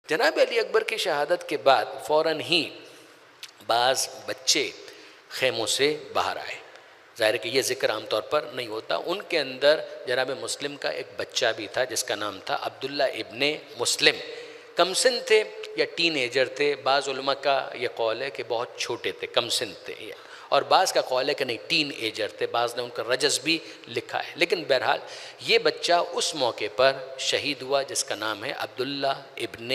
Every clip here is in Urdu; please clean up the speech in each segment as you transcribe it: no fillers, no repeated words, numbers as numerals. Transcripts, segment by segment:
جناب علی اکبر کی شہادت کے بعد فوراً ہی بعض بچے خیموں سے باہر آئے. ظاہر ہے کہ یہ ذکر عام طور پر نہیں ہوتا. ان کے اندر جناب مسلم کا ایک بچہ بھی تھا جس کا نام تھا عبداللہ ابن مسلم. کم سن تھے یا ٹین ایجر تھے. بعض علماء کا یہ قول ہے کہ بہت چھوٹے تھے, کم سن تھے, اور بعض کا قول ہے کہ نہیں ٹین ایجر تھے. بعض نے ان کا رجز بھی لکھا ہے. لیکن بہرحال یہ بچہ اس موقع پر شہید ہوا جس کا نام ہے عبداللہ ابن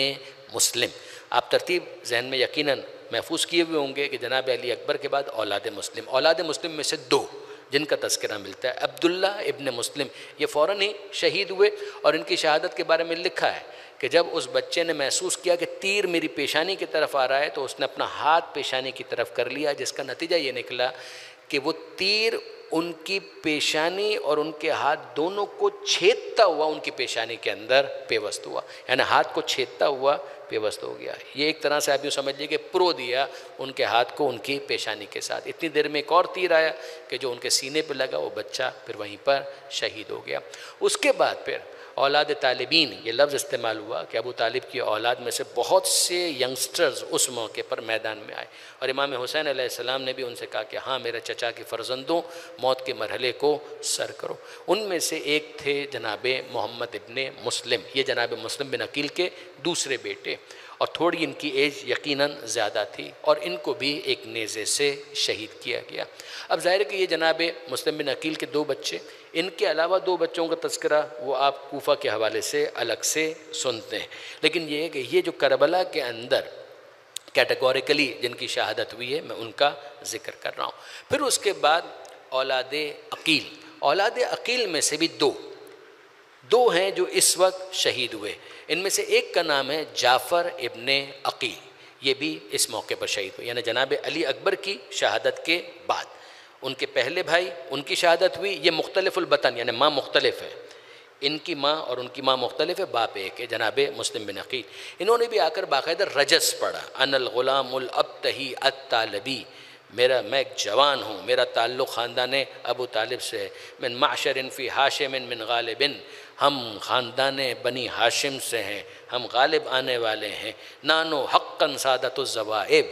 مسلم. آپ ترتیب ذہن میں یقیناً محفوظ کیے ہوئے ہوں گے کہ جناب علی اکبر کے بعد اولاد مسلم میں سے دو جن کا تذکرہ ملتا ہے, عبداللہ ابن مسلم, یہ فوراً ہی شہید ہوئے. اور ان کی شہادت کے بارے میں لکھا ہے کہ جب اس بچے نے محسوس کیا کہ تیر میری پیشانی کی طرف آ رہا ہے تو اس نے اپنا ہاتھ پیشانی کی طرف کر لیا, جس کا نتیجہ یہ نکلا کہ وہ تیر ان کی پیشانی اور ان کے ہاتھ دونوں کو چھیدتا ہوا ان کی پیشانی کے اندر پیوست ہوا, یعنی ہاتھ کو چھیدتا ہوا پیوست ہو گیا. یہ ایک طرح سے آپ یوں سمجھ لیجیے کہ پرو دیا ان کے ہاتھ کو ان کی پیشانی کے ساتھ. اتنی دیر میں ایک اور تیر آیا کہ جو ان کے سینے پہ لگا, وہ بچہ پھر وہیں پر شہید ہو گیا. اس کے بعد پھر اولاد طالبین یہ لفظ استعمال ہوا کہ ابو طالب کی اولاد میں سے بہت سے ینگسٹرز اس موقع پر میدان میں آئے, اور امام حسین علیہ السلام نے بھی ان سے کہا کہ ہاں میرے چچا کے فرزندوں موت کے مرحلے کو سر کرو. ان میں سے ایک تھے جناب محمد ابن مسلم, یہ جناب مسلم بن عقیل کے دوسرے بیٹے, اور تھوڑی ان کی ایج یقیناً زیادہ تھی, اور ان کو بھی ایک نیزے سے شہید کیا گیا. اب ظاہر ہے کہ یہ جناب مسلم بن عقیل کے دو بچے, ان کے علاوہ دو بچوں کا تذکرہ وہ آپ کوفہ کے حوالے سے الگ سے سنتے ہیں. لیکن یہ ہے کہ یہ جو کربلا کے اندر کیٹیگوریکلی جن کی شہادت ہوئی ہے میں ان کا ذکر کر رہا ہوں. پھر اس کے بعد اولاد عقیل میں سے بھی دو ہیں جو اس وقت شہید ہوئے. ان میں سے ایک کا نام ہے جعفر ابن عقیل, یہ بھی اس موقع پر شہید ہوئے, یعنی جناب علی اکبر کی شہادت کے بعد. ان کے پہلے بھائی ان کی شہادت ہوئی, یہ مختلف البطن یعنی ماں مختلف ہے, ان کی ماں اور ان کی ماں مختلف ہے, باپ ایک ہے جناب مسلم بن عقیل. انہوں نے بھی آ کر باقاعدہ رجز پڑھا, ان الغلام الابتہی الطالبی, میں ایک جوان ہوں, میرا تعلق خاندان ابو طالب سے ہے, من معشر فی ہاشم من غالب, ہم خاندان بنی ہاشم سے ہیں, ہم غالب آنے والے ہیں. نانو حقا سادت الزوائب,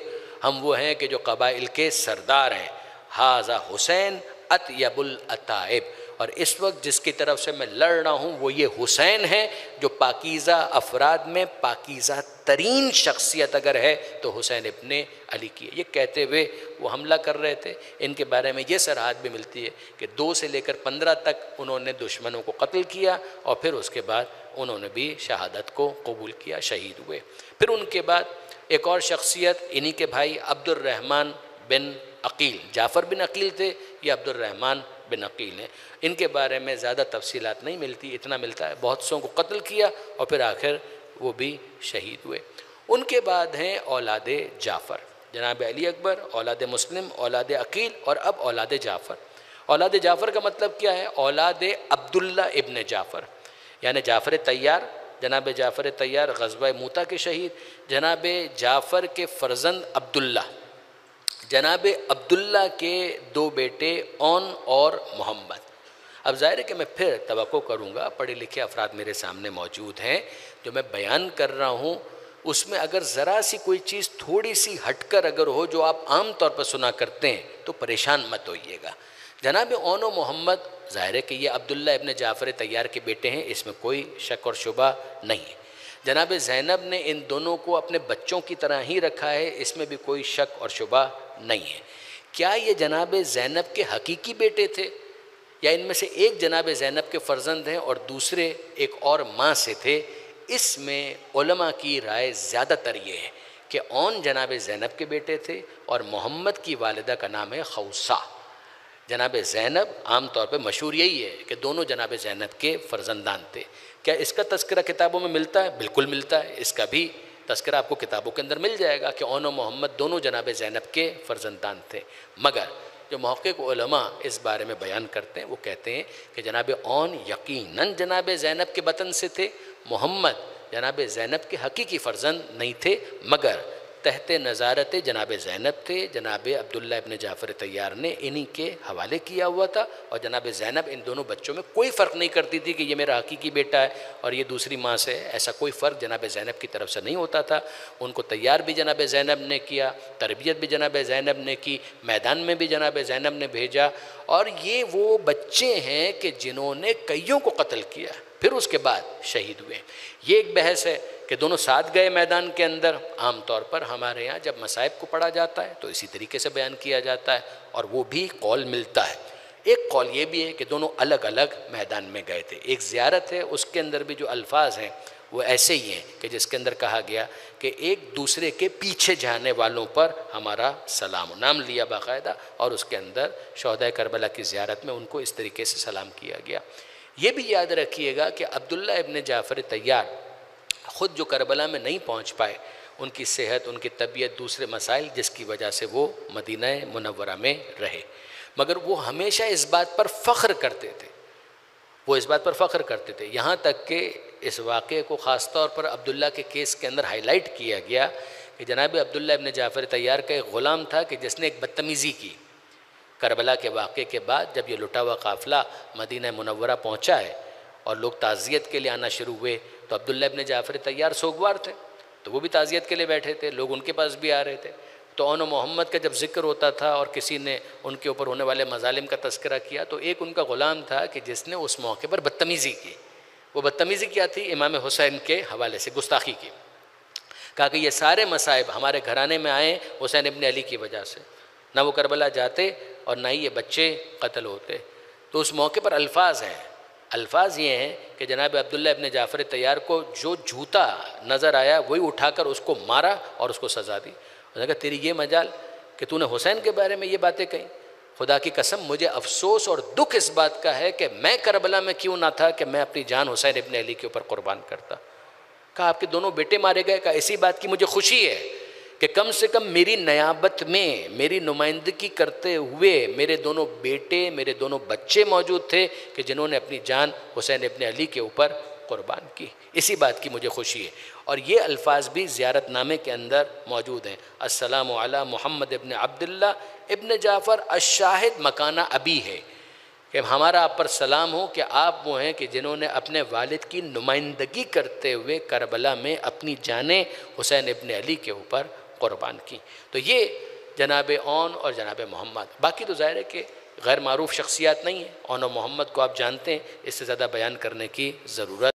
ہم وہ ہیں کہ جو قبائل کے سردار ہیں. ہاذا حسین اطیب العطائب, اور اس وقت جس کی طرف سے میں لڑ رہا ہوں وہ یہ حسین ہے جو پاکیزہ افراد میں پاکیزہ ترین شخصیت اگر ہے تو حسین ابن علی کی ہے. یہ کہتے ہوئے وہ حملہ کر رہے تھے. ان کے بارے میں یہ سرحد بھی ملتی ہے کہ 2 سے لے کر 15 تک انہوں نے دشمنوں کو قتل کیا, اور پھر اس کے بعد انہوں نے بھی شہادت کو قبول کیا, شہید ہوئے. پھر ان کے بعد ایک اور شخصیت انہی کے بھائی عبد الرحمن بن عقیل, جعفر بن عقیل تھے, یہ عبد الرحمن بن عقیل ہیں. ان کے بارے میں زیادہ تفصیلات نہیں ملتی, اتنا ملتا ہے بہت سوں کو قتل کیا اور پھر آخر وہ بھی شہید ہوئے. ان کے بعد ہیں اولاد جعفر, جناب علی اکبر, اولاد مسلم, اولاد عقیل, اور اب اولاد جعفر. اولاد جعفر کا مطلب کیا ہے؟ اولاد عبداللہ ابن جعفر, یعنی جعفر طیار, جناب جعفر طیار غزوہ موتا کے شہید, جناب جعفر کے فرزند عبداللہ, جناب عبداللہ کے 2 بیٹے اون اور محمد. اب ظاہر ہے کہ میں پھر توقع کروں گا, پڑھے لکھے افراد میرے سامنے موجود ہیں, جو میں بیان کر رہا ہوں اس میں اگر ذرا سی کوئی چیز تھوڑی سی ہٹ کر اگر ہو جو آپ عام طور پر سنا کرتے ہیں تو پریشان مت ہوئیے گا. جناب اون و محمد ظاہر ہے کہ یہ عبداللہ ابن جعفر طیار کے بیٹے ہیں, اس میں کوئی شک اور شبہ نہیں ہے. جناب زینب نے ان دونوں کو اپنے بچوں کی طرح ہی رکھا ہے, اس میں بھی کوئی شک اور شبہ نہیں ہے. کیا یہ جناب زینب کے حقیقی بیٹے تھے یا ان میں سے ایک جناب زینب کے فرزند ہیں اور دوسرے ایک اور ماں سے تھے؟ اس میں علماء کی رائے زیادہ تر یہ ہے کہ اون جناب زینب کے بیٹے تھے اور محمد کی والدہ کا نام ہے خوسا. جناب زینب عام طور پہ مشہور یہی ہے کہ دونوں جناب زینب کے فرزندان تھے. کیا اس کا تذکرہ کتابوں میں ملتا ہے؟ بالکل ملتا ہے, اس کا بھی تذکرہ آپ کو کتابوں کے اندر مل جائے گا کہ اون و محمد دونوں جناب زینب کے فرزندان تھے. مگر جو محقق علماء اس بارے میں بیان کرتے ہیں وہ کہتے ہیں کہ جناب اون یقیناً جناب زینب کے بطن سے تھے, محمد جناب زینب کے حقیقی فرزند نہیں تھے, مگر تحت نظارت جناب زینب تھے، جناب عبداللہ ابن جعفر طیار نے انہی کے حوالے کیا ہوا تھا، اور جناب زینب ان دونوں بچوں میں کوئی فرق نہیں کرتی تھی کہ یہ میرا حقیقی بیٹا ہے اور یہ دوسری ماں سے ہے، ایسا کوئی فرق جناب زینب کی طرف سے نہیں ہوتا تھا۔ ان کو تیار بھی جناب زینب نے کیا، تربیت بھی جناب زینب نے کی، میدان میں بھی جناب زینب نے بھیجا، اور یہ وہ بچے ہیں کہ جنہوں نے کئیوں کو قتل کیا پھر اس کے بعد شہید ہوئے۔ یہ ایک بحث ہے کہ دونوں ساتھ گئے میدان کے اندر۔ عام طور پر ہمارے ہاں جب مصائب کو پڑھا جاتا ہے تو اسی طریقے سے بیان کیا جاتا ہے، اور وہ بھی قول ملتا ہے۔ ایک قول یہ بھی ہے کہ دونوں الگ الگ میدان میں گئے تھے۔ ایک زیارت ہے، اس کے اندر بھی جو الفاظ ہیں وہ ایسے ہی ہیں کہ جس کے اندر کہا گیا کہ ایک دوسرے کے پیچھے جانے والوں پر ہمارا سلام، نام لیا باقاعدہ، اور اس کے اندر شہدائے کربلا کی زیارت میں ان کو اس طریقے سے سلام کیا گیا۔ یہ بھی یاد رکھیے گا کہ عبداللہ ابن جعفر طیار خود جو کربلا میں نہیں پہنچ پائے، ان کی صحت، ان کی طبیعت، دوسرے مسائل جس کی وجہ سے وہ مدینہ منورہ میں رہے، مگر وہ ہمیشہ اس بات پر فخر کرتے تھے، وہ اس بات پر فخر کرتے تھے، یہاں تک کہ اس واقعے کو خاص طور پر عبداللہ کے کیس کے اندر ہائی لائٹ کیا گیا کہ جناب عبداللہ ابن جعفر طیار کا ایک غلام تھا کہ جس نے ایک بدتمیزی کی۔ کربلا کے واقعے کے بعد جب یہ لٹا ہوا قافلہ مدینہ منورہ پہنچا ہے اور لوگ تعزیت کے لیے آنا شروع ہوئے، تو عبداللہ ابن جعفر طیار سوگوار تھے، تو وہ بھی تعزیت کے لیے بیٹھے تھے، لوگ ان کے پاس بھی آ رہے تھے۔ تو اون و محمد کا جب ذکر ہوتا تھا اور کسی نے ان کے اوپر ہونے والے مظالم کا تذکرہ کیا، تو ایک ان کا غلام تھا کہ جس نے اس موقع پر بدتمیزی کی۔ وہ بدتمیزی کیا تھی؟ امام حسین کے حوالے سے گستاخی کی، کہا کہ یہ سارے مصائب ہمارے گھرانے میں آئے حسین ابن علی کی وجہ سے، نہ وہ کربلا جاتے اور نہ ہی یہ بچے قتل ہوتے۔ تو اس موقع پر الفاظ ہیں، الفاظ یہ ہیں کہ جناب عبداللہ ابن جعفر طیار کو جو جوتا نظر آیا وہی اٹھا کر اس کو مارا اور اس کو سزا دی۔ اس نے کہا تیری یہ مجال کہ تو نے حسین کے بارے میں یہ باتیں کہیں، خدا کی قسم مجھے افسوس اور دکھ اس بات کا ہے کہ میں کربلا میں کیوں نہ تھا کہ میں اپنی جان حسین ابن علی کے اوپر قربان کرتا۔ کہا آپ کے دونوں بیٹے مارے گئے؟ کہا اسی بات کی مجھے خوشی ہے کہ کم سے کم میری نیابت میں میری نمائندگی کرتے ہوئے میرے دونوں بیٹے، میرے دونوں بچے موجود تھے کہ جنہوں نے اپنی جان حسین ابن علی کے اوپر قربان کی، اسی بات کی مجھے خوشی ہے۔ اور یہ الفاظ بھی زیارت نامے کے اندر موجود ہیں، السلام علی محمد ابن عبداللہ ابن جعفر الشاہد مکانہ ابی ہے، کہ ہمارا آپ پر سلام ہو کہ آپ وہ ہیں کہ جنہوں نے اپنے والد کی نمائندگی کرتے ہوئے کربلا میں اپنی جانیں حسین ابن علی کے اوپر قربان کی۔ تو یہ جناب اون اور جناب محمد، باقی تو ظاہر ہے کہ غیر معروف شخصیات نہیں ہیں، اون و محمد کو آپ جانتے ہیں، اس سے زیادہ بیان کرنے کی ضرورت